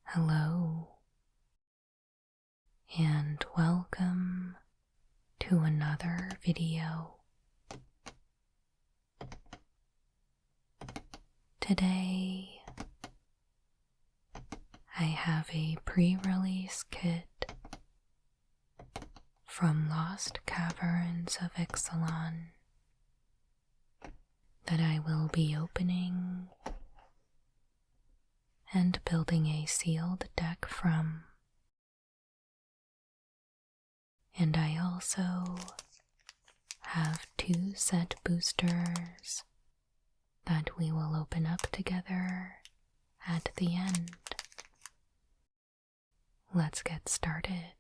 Hello, and welcome to another video. Today, I have a pre-release kit from Lost Caverns of Ixalan that I will be opening and building a sealed deck from. And I also have 2 set boosters that we will open up together at the end. Let's get started.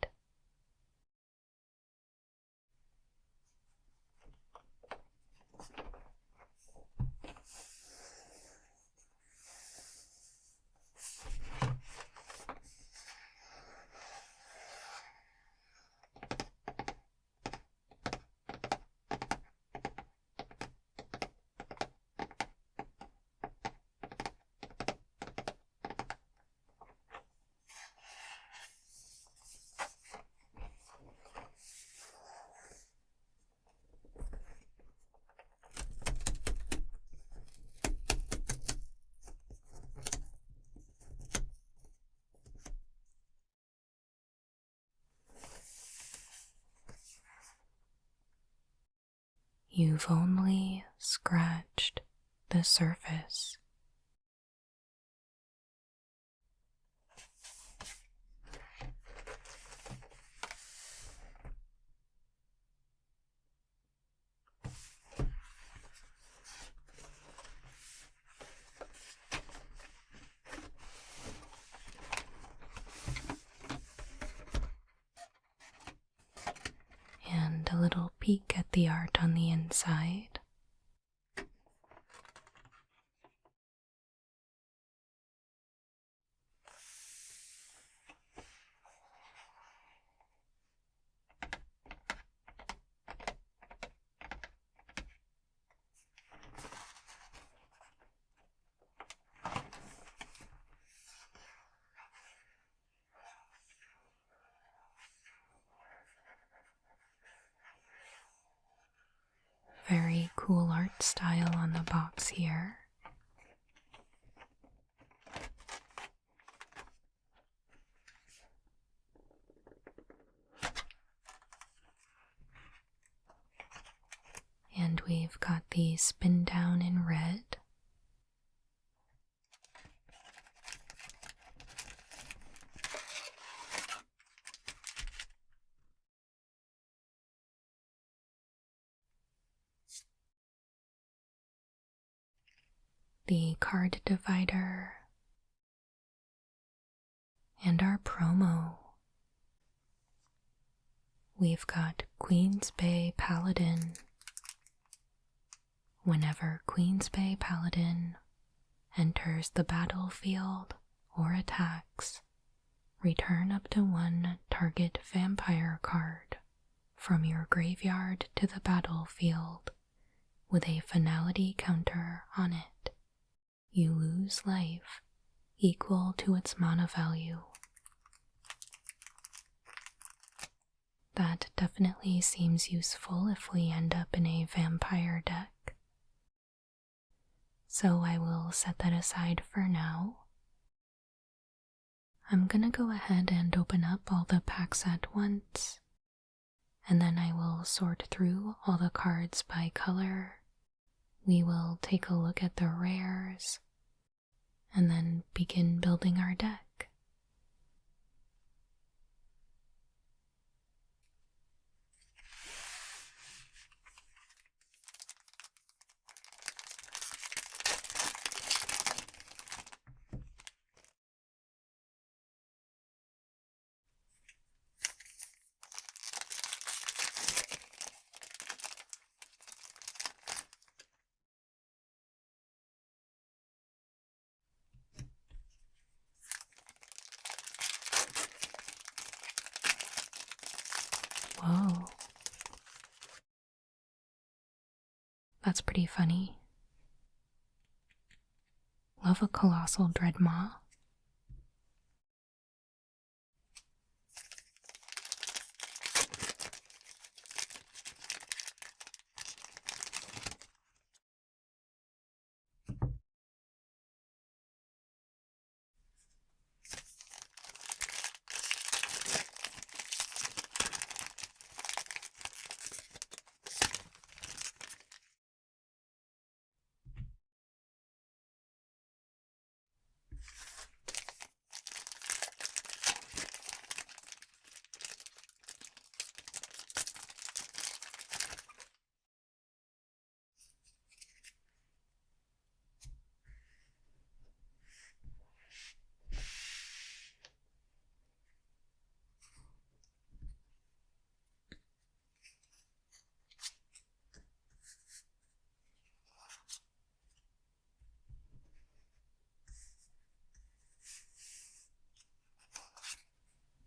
You've only scratched the surface. And a little peek at the art on the inside. Very cool art style on the box here. And we've got the spin down in red. The card divider, and our promo. We've got Queen's Bay Paladin. Whenever Queen's Bay Paladin enters the battlefield or attacks, return up to 1 target vampire card from your graveyard to the battlefield with a finality counter on it. You lose life equal to its mana value. That definitely seems useful if we end up in a vampire deck. So I will set that aside for now. I'm gonna go ahead and open up all the packs at once, and then I will sort through all the cards by color. We will take a look at the rares, and then begin building our deck. That's pretty funny. Love a colossal dreadmaw.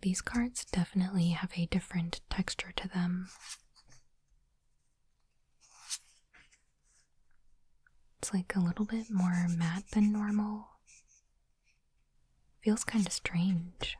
These cards definitely have a different texture to them. It's like a little bit more matte than normal. Feels kind of strange.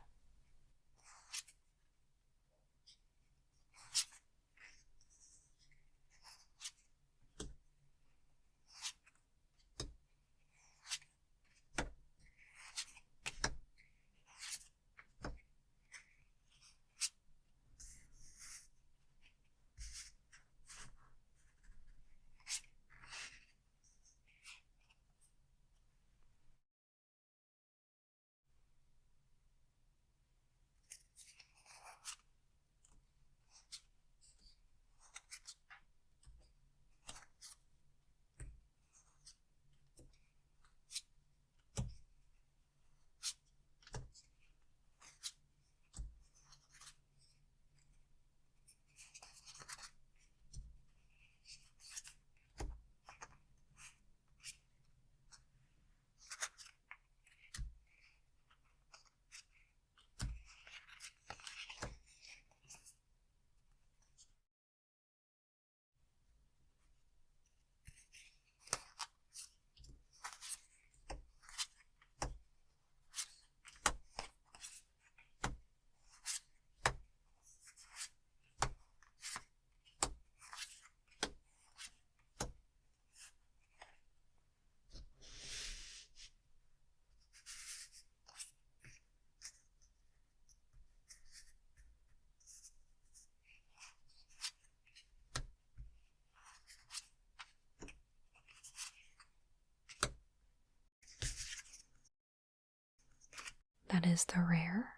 That is the rare.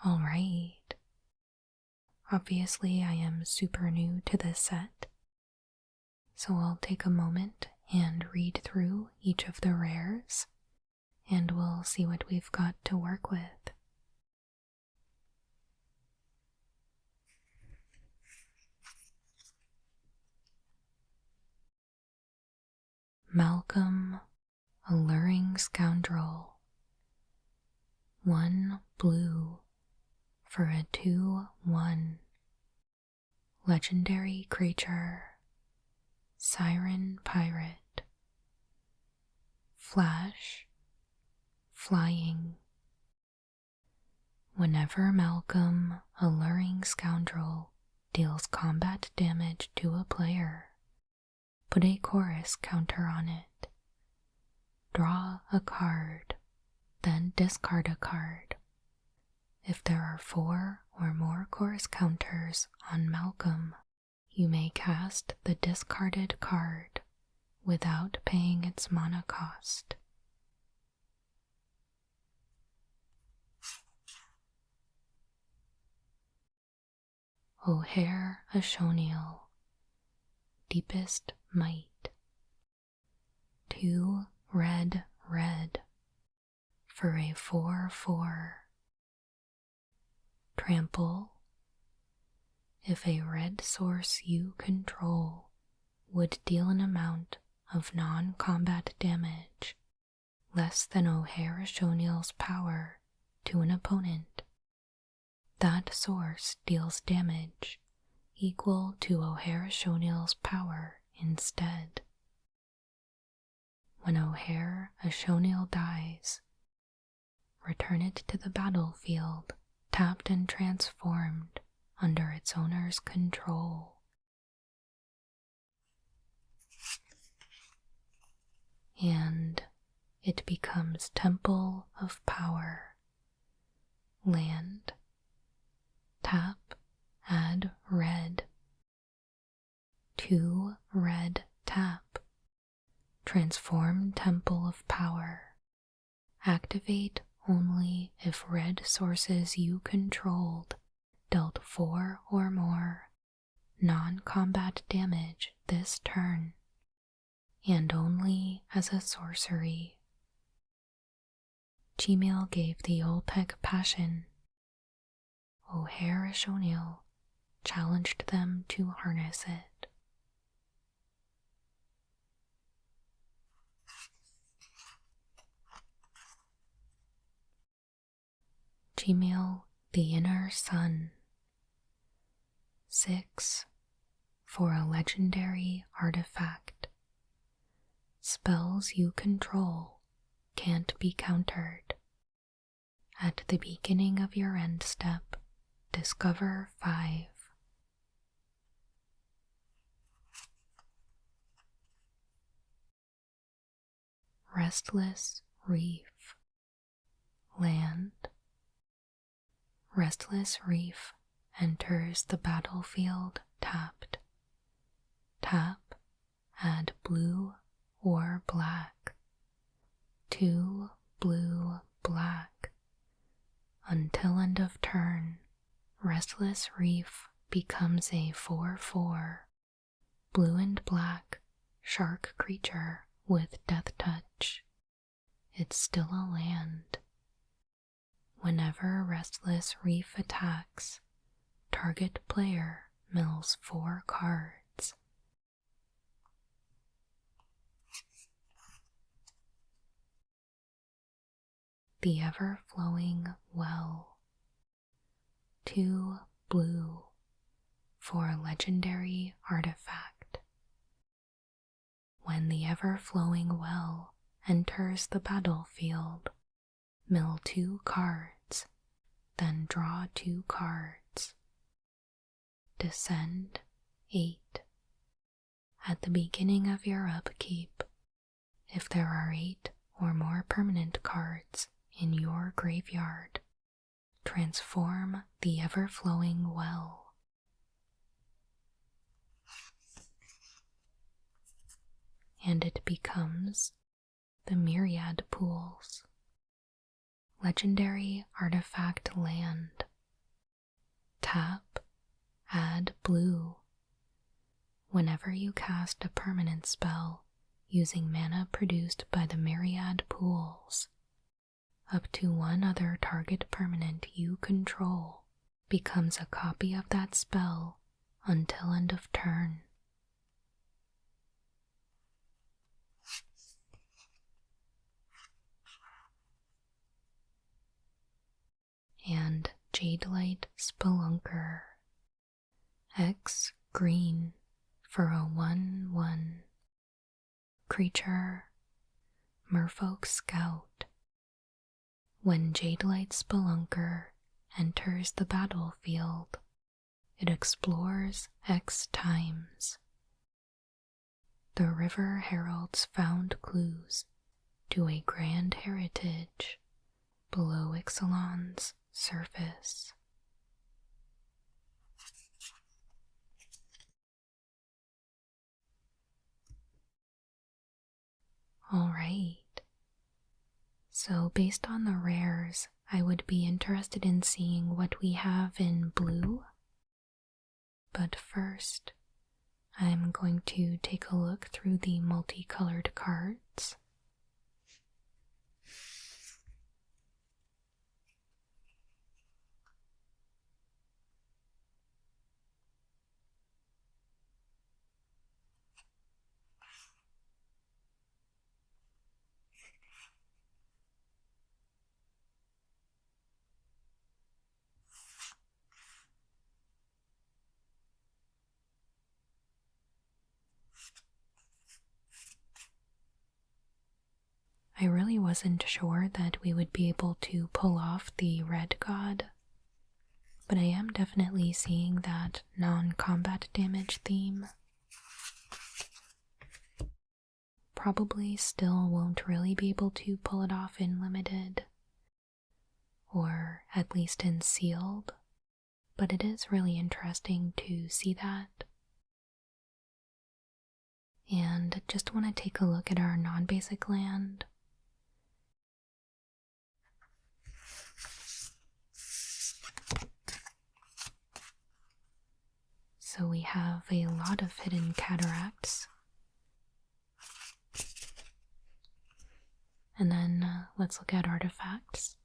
Alright. Obviously, I am super new to this set, so I'll take a moment and read through each of the rares, and we'll see what we've got to work with. Malcolm, Alluring Scoundrel. 1 blue for a 2/1. Legendary creature. Siren Pirate. Flash. Flying. Whenever Malcolm, Alluring Scoundrel, deals combat damage to a player, put a chorus counter on it. Draw a card, then discard a card. If there are 4 or more chorus counters on Malcolm, you may cast the discarded card without paying its mana cost. O'Hare Ashoniel. Deepest Might. 2 red for a 4/4. Trample. If a red source you control would deal an amount of non-combat damage less than O'Hare Ashoniel's power to an opponent, that source deals damage equal to O'Hare Ashoniel's power instead. When O'Hare Ashoniel dies, return it to the battlefield tapped and transformed under its owner's control. And it becomes Temple of Power. Land. Tap, add red. 2 red tap. Transform Temple of Power. Activate only if red sources you controlled dealt 4 or more non-combat damage this turn, and only as a sorcery. Gmail gave the Olpec passion. O'Hare Ashoniel challenged them to harness it. Gmail, the Inner Sun. 6 for a legendary artifact. Spells you control can't be countered. At the beginning of your end step, discover 5. Restless Reef. Land. Restless Reef enters the battlefield tapped. Tap, add blue or black. 2 blue, black. Until end of turn, Restless Reef becomes a 4/4, blue and black, shark creature with death touch. It's still a land. Whenever Restless Reef attacks, target player mills 4 cards. The Ever-Flowing Well. 2 blue for a legendary artifact. When the Ever-Flowing Well enters the battlefield, mill 2 cards, then draw 2 cards. Descend 8. At the beginning of your upkeep, if there are 8 or more permanent cards in your graveyard, transform the Ever-Flowing Well. And it becomes the Myriad Pools. Legendary artifact land. Tap, add blue. Whenever you cast a permanent spell using mana produced by the Myriad pools, up to one other target permanent you control becomes a copy of that spell until end of turn. And Jadelight Spelunker. X green for a 1/1. Creature, Merfolk Scout. When Jadelight Spelunker enters the battlefield, it explores X times. The river heralds found clues to a grand heritage below Ixalan's surface. Alright, so based on the rares, I would be interested in seeing what we have in blue. But first, I'm going to take a look through the multicolored cards. I really wasn't sure that we would be able to pull off the red god, but I am definitely seeing that non-combat damage theme. Probably still won't really be able to pull it off in limited, or at least in sealed, but it is really interesting to see that. And just want to take a look at our non-basic land. So we have a lot of hidden cataracts. And then let's look at artifacts.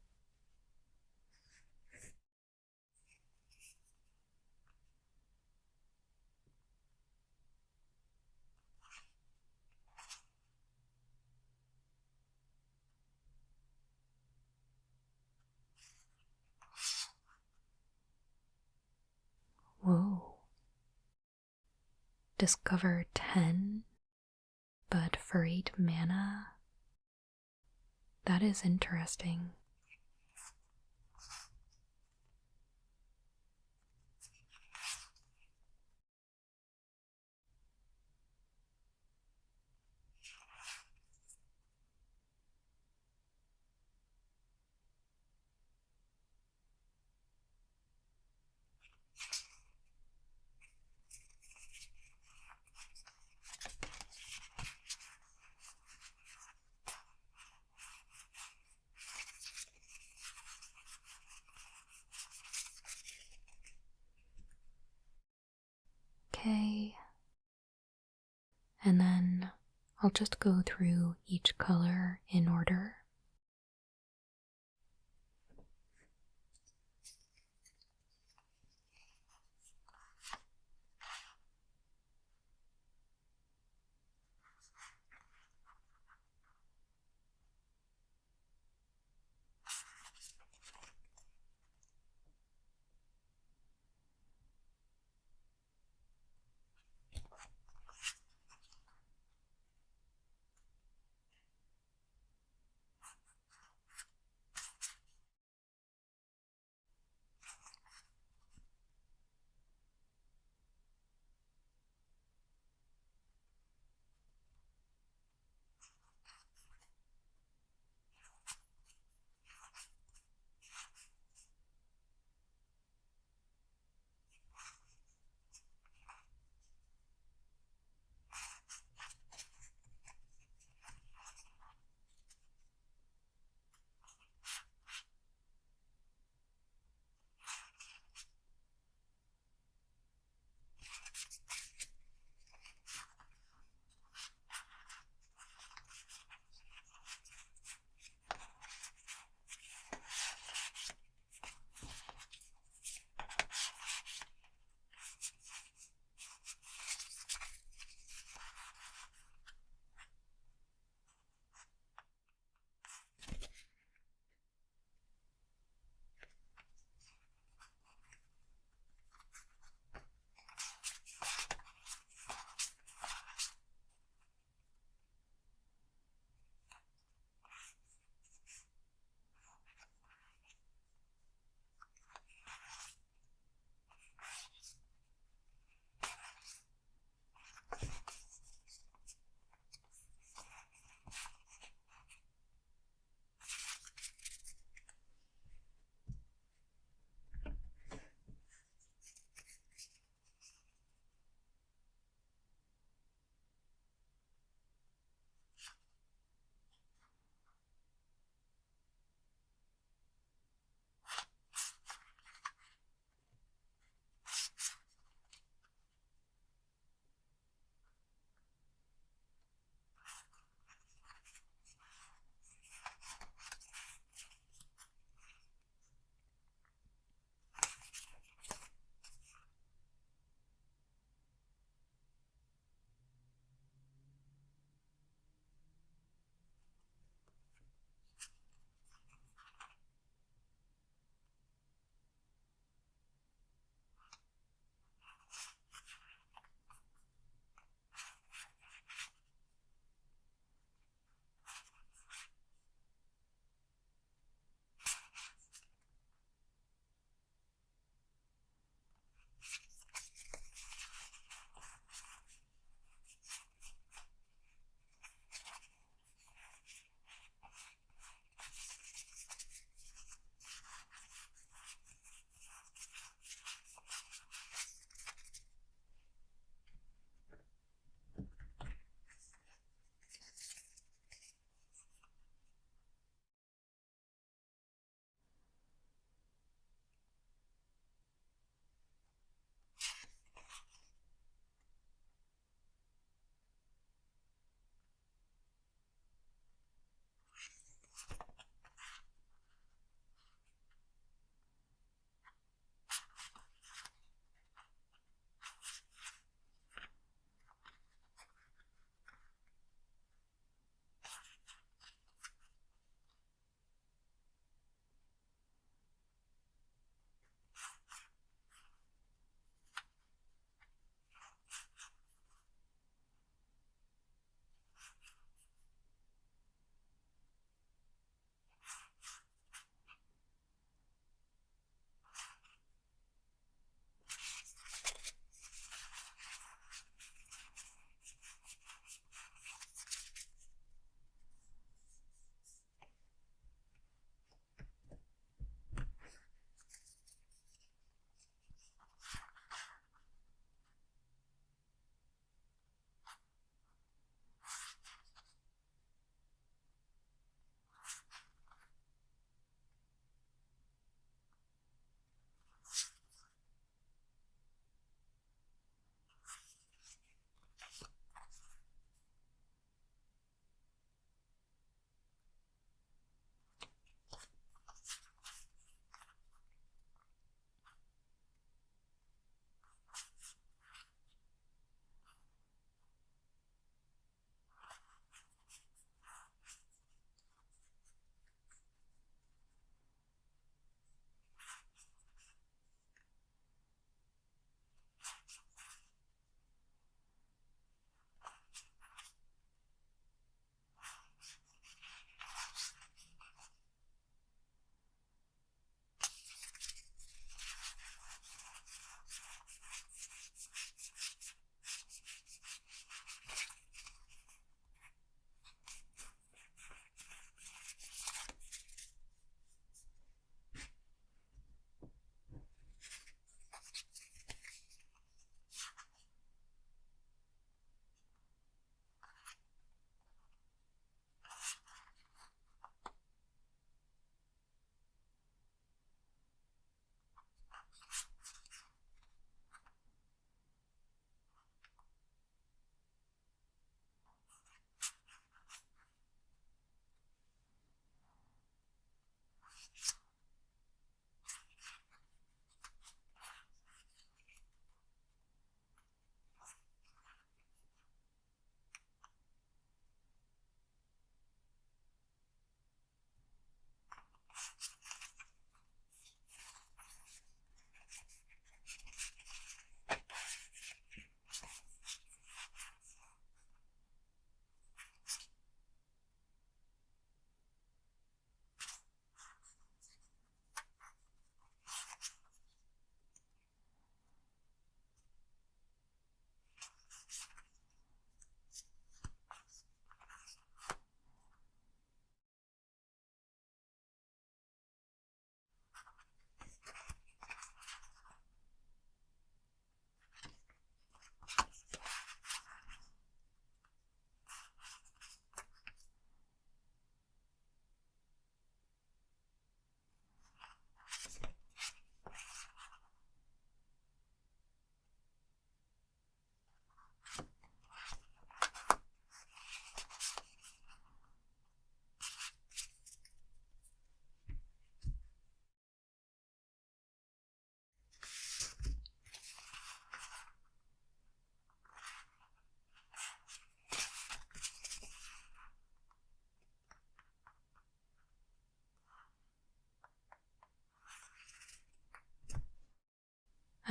Whoa. Discover 10, but for 8 mana? That is interesting. Okay, and then I'll just go through each color in order.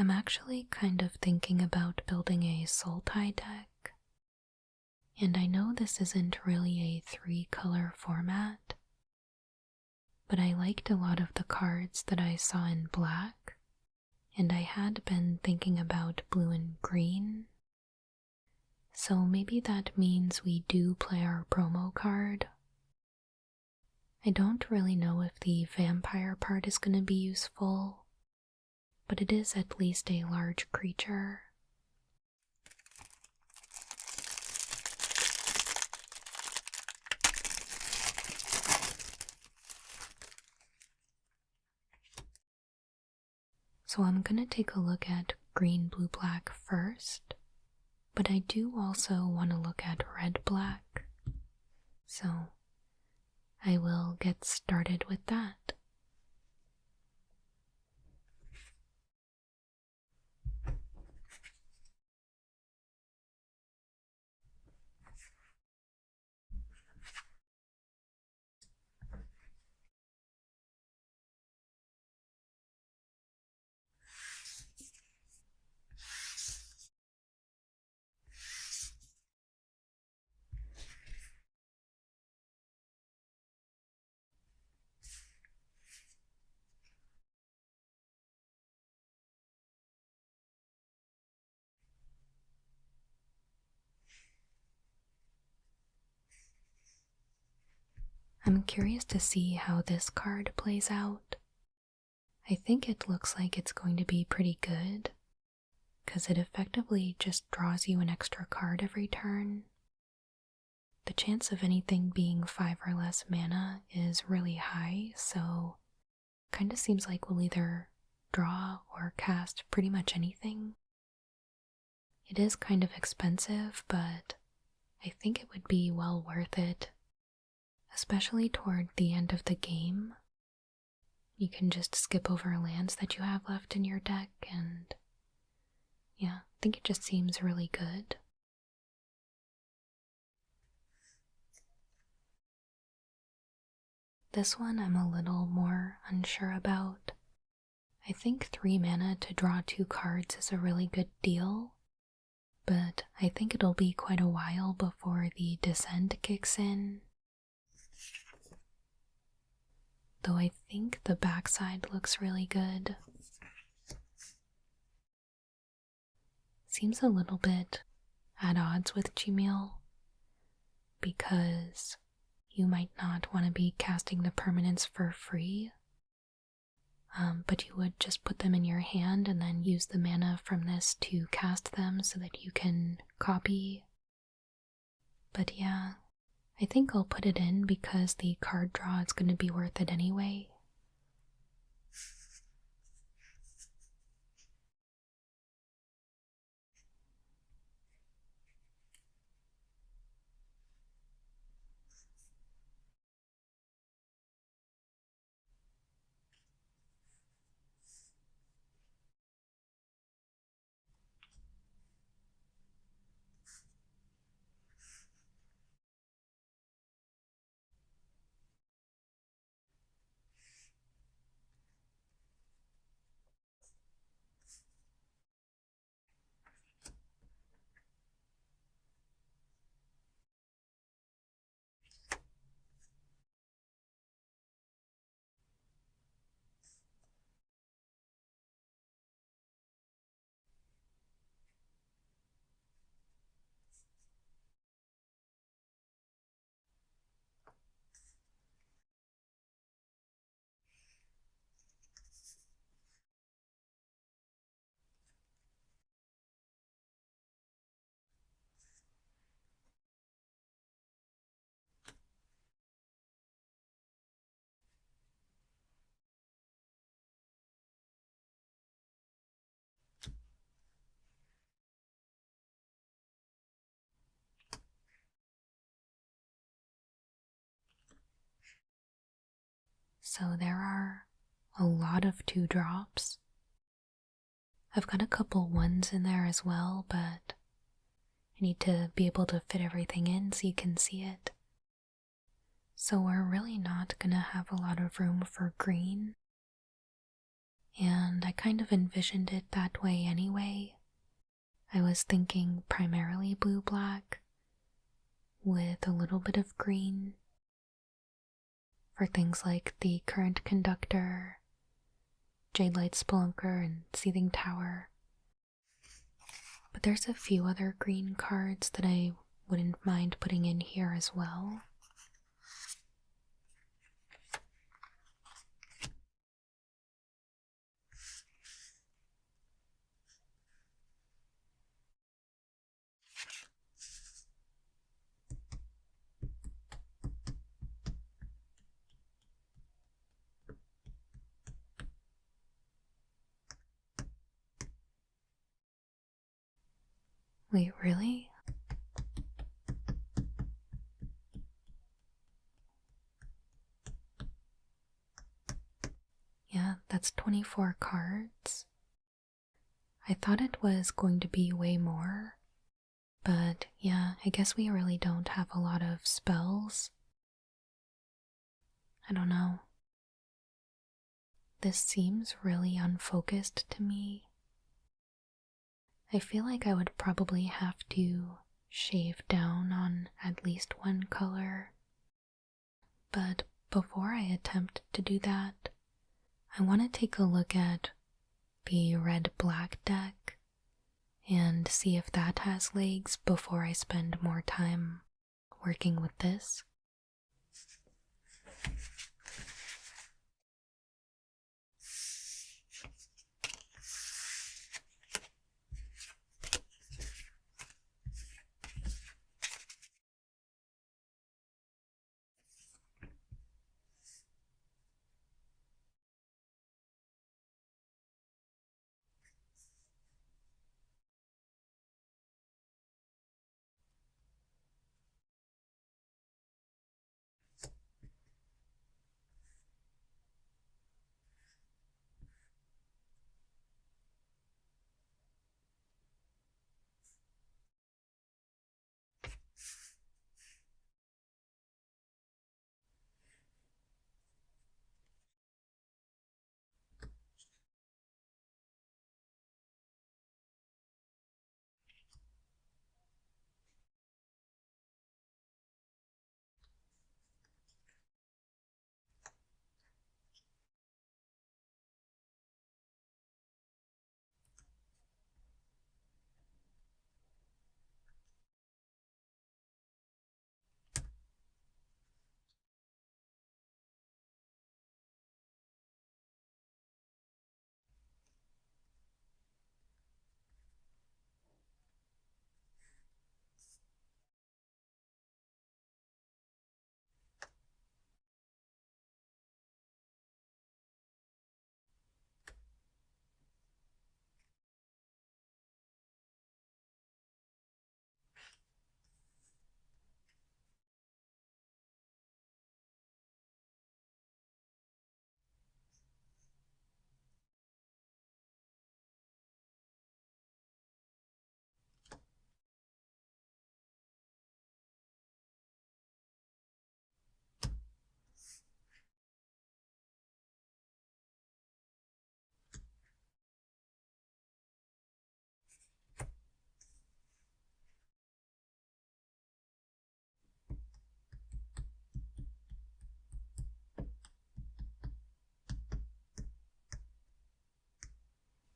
I'm actually kind of thinking about building a Sultai deck, and I know this isn't really a 3-color format, but I liked a lot of the cards that I saw in black, and I had been thinking about blue and green, so maybe that means we do play our promo card. I don't really know if the vampire part is going to be useful, but it is at least a large creature. So I'm going to take a look at green, blue, black first, but I do also want to look at red, black. So I will get started with that. I'm curious to see how this card plays out. I think it looks like it's going to be pretty good, because it effectively just draws you an extra card every turn. The chance of anything being 5 or less mana is really high, so kinda seems like we'll either draw or cast pretty much anything. It is kind of expensive, but I think it would be well worth it, especially toward the end of the game. You can just skip over lands that you have left in your deck, and yeah, I think it just seems really good. This one I'm a little more unsure about. I think 3 mana to draw 2 cards is a really good deal, but I think it'll be quite a while before the Descent kicks in. Though I think the backside looks really good. Seems a little bit at odds with Gmail, because you might not want to be casting the permanents for free, but you would just put them in your hand and then use the mana from this to cast them so that you can copy. But yeah, I think I'll put it in because the card draw is going to be worth it anyway. So there are a lot of 2-drops. I've got a couple 1s in there as well, but I need to be able to fit everything in so you can see it. So we're really not gonna have a lot of room for green. and I kind of envisioned it that way anyway. I was thinking primarily blue-black with a little bit of green for things like the current conductor, Jade Light Spelunker, and Seething Tower. But there's a few other green cards that I wouldn't mind putting in here as well. Wait, really? Yeah, that's 24 cards. I thought it was going to be way more, but yeah, I guess we really don't have a lot of spells. I don't know. This seems really unfocused to me. I feel like I would probably have to shave down on at least one color. But before I attempt to do that, I want to take a look at the red-black deck and see if that has legs before I spend more time working with this.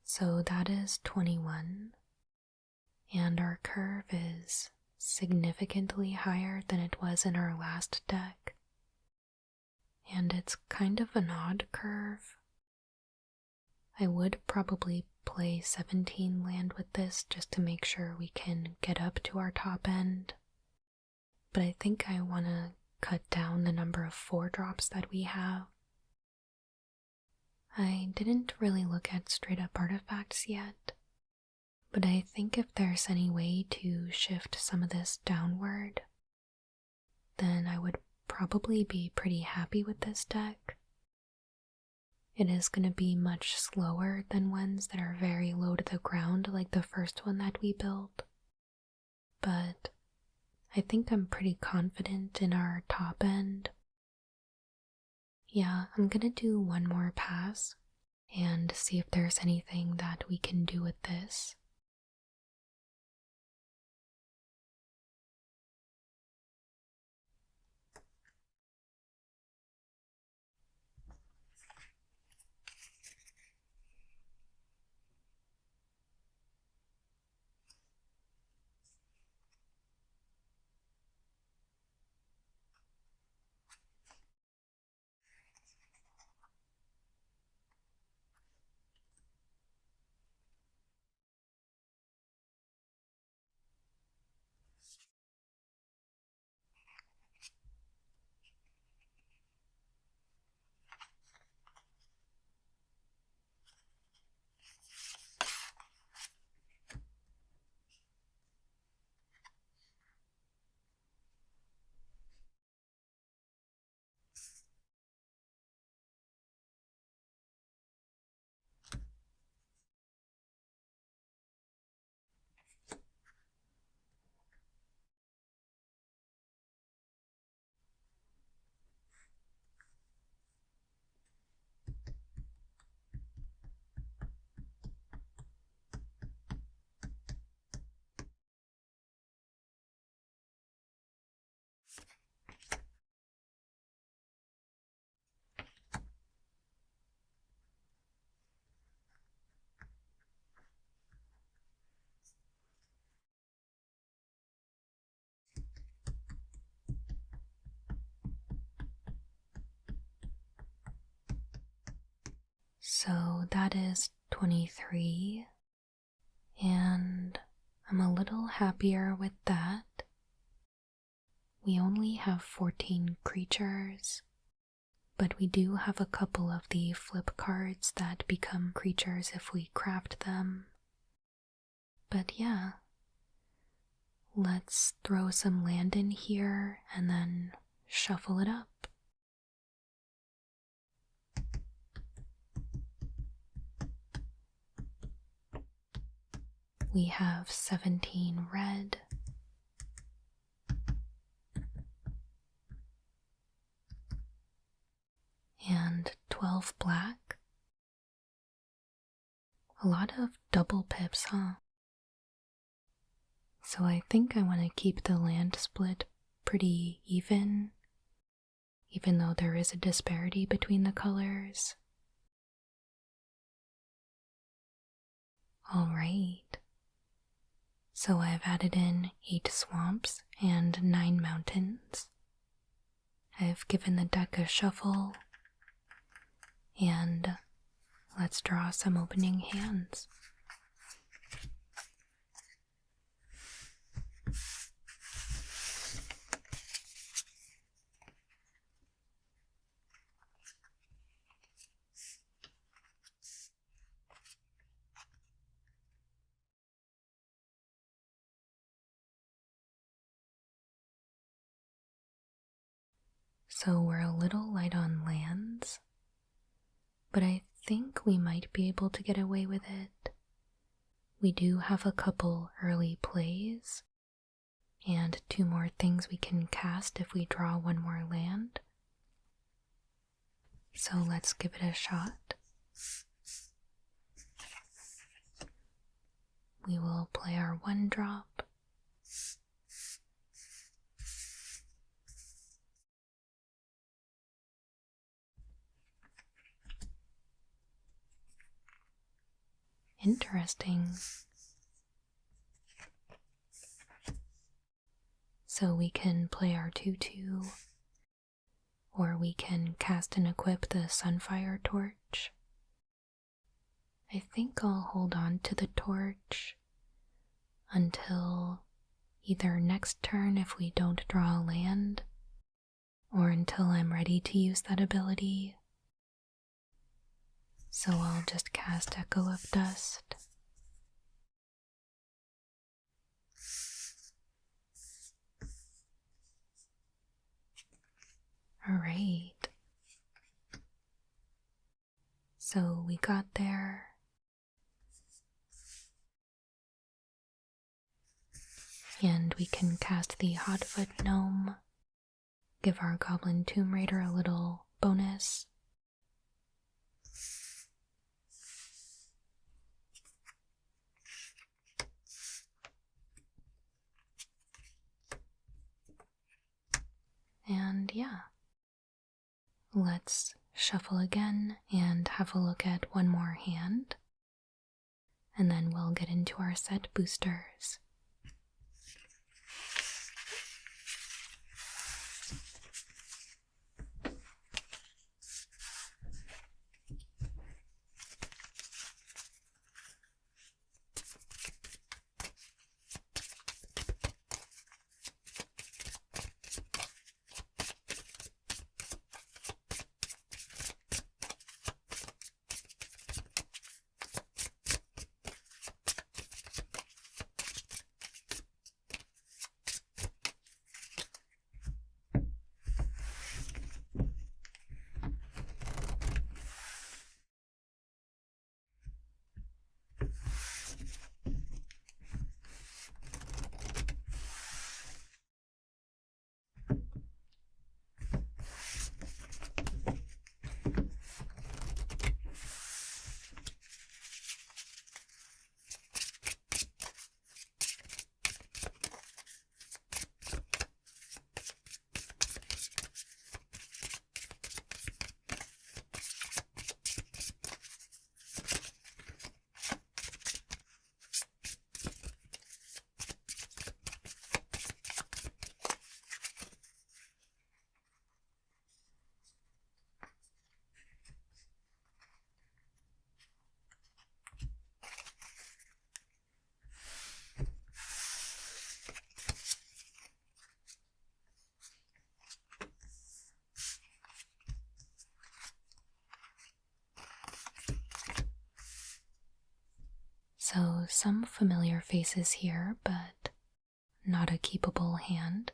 So that is 21, and our curve is significantly higher than it was in our last deck. And it's kind of an odd curve. I would probably play 17 land with this just to make sure we can get up to our top end. But I think I want to cut down the number of 4-drops that we have. I didn't really look at straight up artifacts yet, but I think if there's any way to shift some of this downward, then I would probably be pretty happy with this deck. It is going to be much slower than ones that are very low to the ground like the first one that we built, but I think I'm pretty confident in our top end. Yeah, I'm gonna do one more pass, and see if there's anything that we can do with this. So that is 23, and I'm a little happier with that. We only have 14 creatures, but we do have a couple of the flip cards that become creatures if we craft them. But yeah, let's throw some land in here and then shuffle it up. We have 17 red, and 12 black. A lot of double pips, huh? So I think I want to keep the land split pretty even though there is a disparity between the colors. Alright. So I've added in 8 swamps and 9 mountains. I've given the deck a shuffle, and let's draw some opening hands. So we're a little light on lands, but I think we might be able to get away with it. We do have a couple early plays, and 2 more things we can cast if we draw 1 more land. So let's give it a shot. We will play our 1-drop. Interesting. So we can play our 2/2, or we can cast and equip the Sunfire Torch. I think I'll hold on to the torch until either next turn if we don't draw a land, or until I'm ready to use that ability. So I'll just cast Echo of Dust. Alright. So we got there. And we can cast the Hotfoot Gnome, give our Goblin Tomb Raider a little bonus. yeah, let's shuffle again and have a look at one more hand, and then we'll get into our set boosters. So some familiar faces here, but not a keepable hand.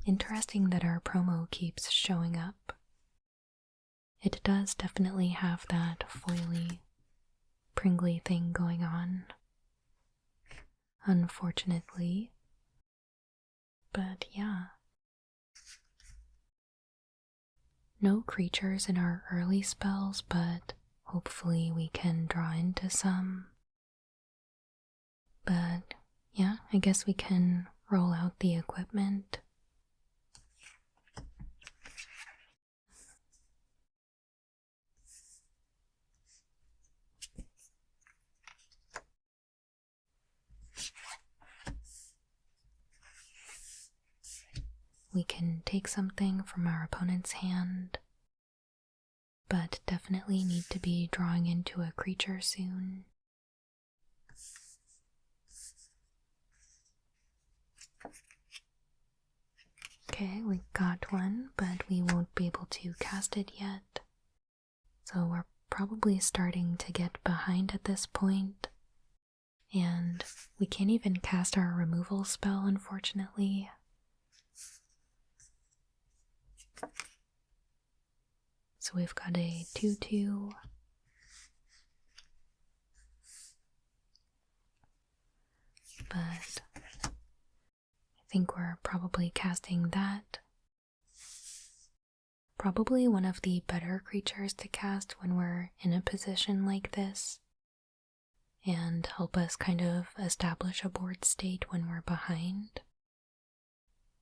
Interesting that our promo keeps showing up. It does definitely have that foily, pringly thing going on. Unfortunately. But yeah. No creatures in our early spells, but hopefully we can draw into some. But yeah, I guess we can roll out the equipment. We can take something from our opponent's hand, but definitely need to be drawing into a creature soon. Okay, we got one, but we won't be able to cast it yet. So we're probably starting to get behind at this point. And we can't even cast our removal spell, unfortunately. So we've got a 2/2. But I think we're probably casting that. Probably one of the better creatures to cast when we're in a position like this, and help us kind of establish a board state when we're behind.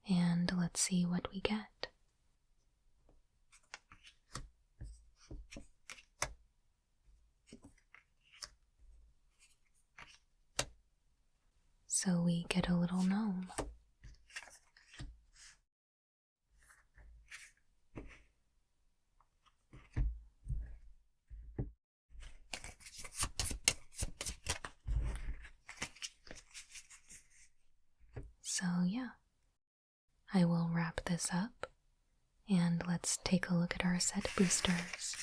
and let's see what we get. So we get a little gnome. So yeah, I will wrap this up and let's take a look at our set boosters.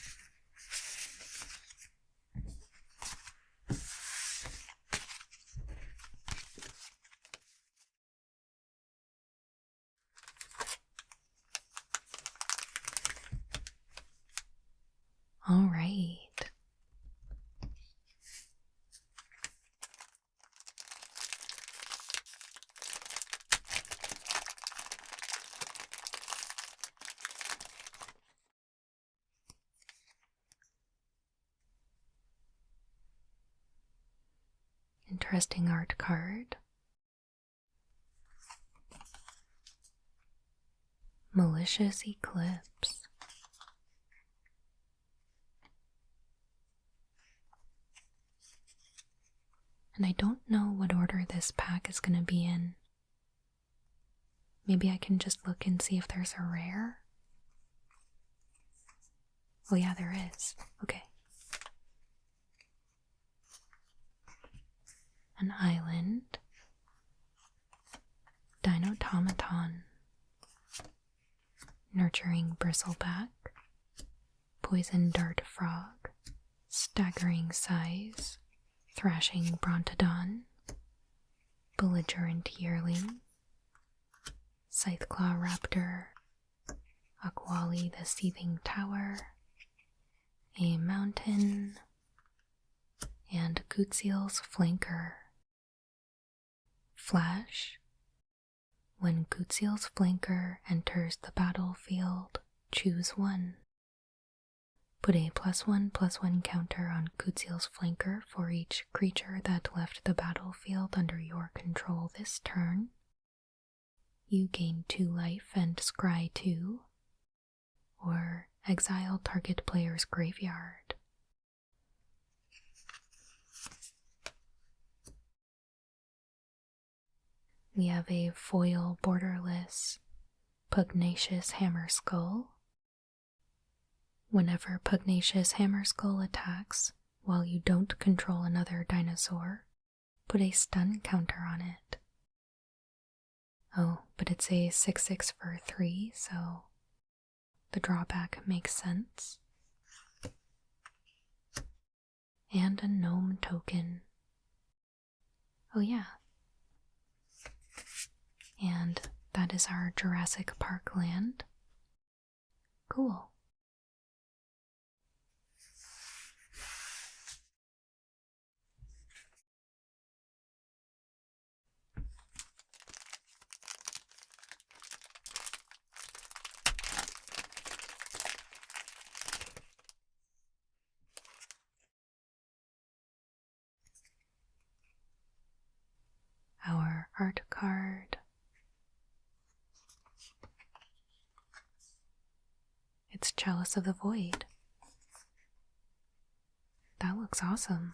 All right. Interesting art card. Malicious Eclipse. And I don't know what order this pack is going to be in. Maybe I can just look and see if there's a rare. Oh yeah, there is. Okay. An island. Dinotomaton. Nurturing bristleback. Poison dart frog. Staggering size. Thrashing brontodon. Belligerent yearling. Scytheclaw raptor. Aquali the seething tower. A mountain. And Kutziel's flanker. Flash. When Kutziel's flanker enters the battlefield, choose one. Put a +1/+1 counter on Kutziel's flanker for each creature that left the battlefield under your control this turn. You gain 2 life and scry 2, or exile target player's graveyard. We have a foil borderless Pugnacious Hammerskull. Whenever Pugnacious Hammerskull attacks while you don't control another dinosaur, put a stun counter on it. Oh, but it's a 6/6 for 3, so the drawback makes sense. And a gnome token. Oh yeah. And that is our Jurassic Park land. Cool. Our art card. It's Chalice of the Void. That looks awesome.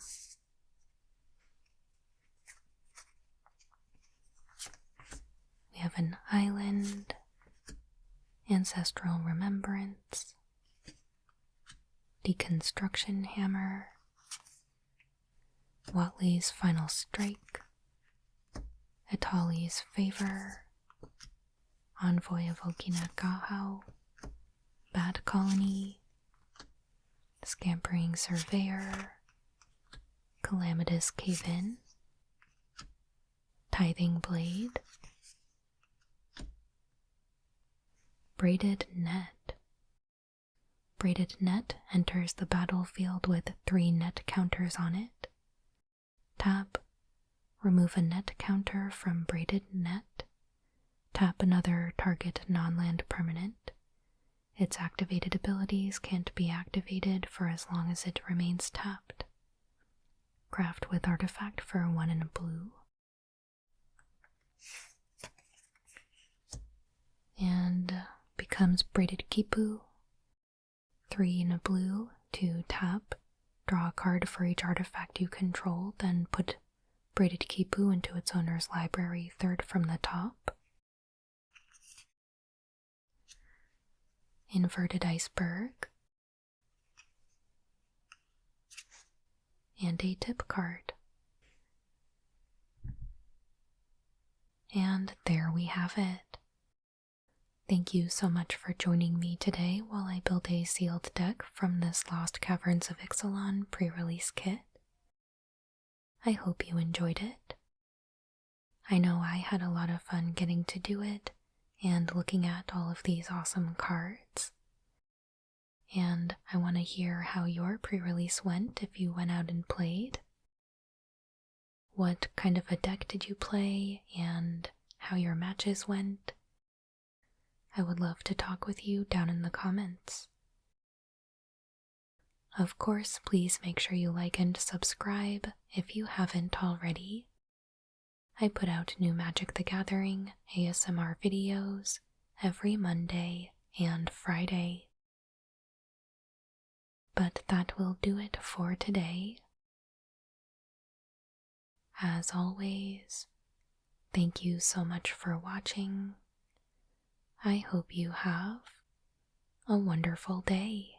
We have an island, Ancestral Remembrance, Deconstruction Hammer, Watley's Final Strike, Itali's Favor, Envoy of Okina Gahao, Bad Colony, Scampering Surveyor, Calamitous Cave-In, Tithing Blade, Braided Net. Braided Net enters the battlefield with 3 net counters on it. Tap, remove a net counter from Braided Net. Tap another target non-land permanent. Its activated abilities can't be activated for as long as it remains tapped. Craft with artifact for 1 and a blue. comes Braided Kipu. 3 in a blue to tap, draw a card for each artifact you control, then put Braided Kipu into its owner's library, 3rd from the top. Inverted Iceberg. And a tip card. And there we have it. Thank you so much for joining me today while I built a sealed deck from this Lost Caverns of Ixalan pre-release kit. I hope you enjoyed it. I know I had a lot of fun getting to do it and looking at all of these awesome cards. And I want to hear how your pre-release went if you went out and played. What kind of a deck did you play and how your matches went? I would love to talk with you down in the comments. Of course, please make sure you like and subscribe if you haven't already. I put out new Magic the Gathering ASMR videos every Monday and Friday. But that will do it for today. As always, thank you so much for watching. I hope you have a wonderful day.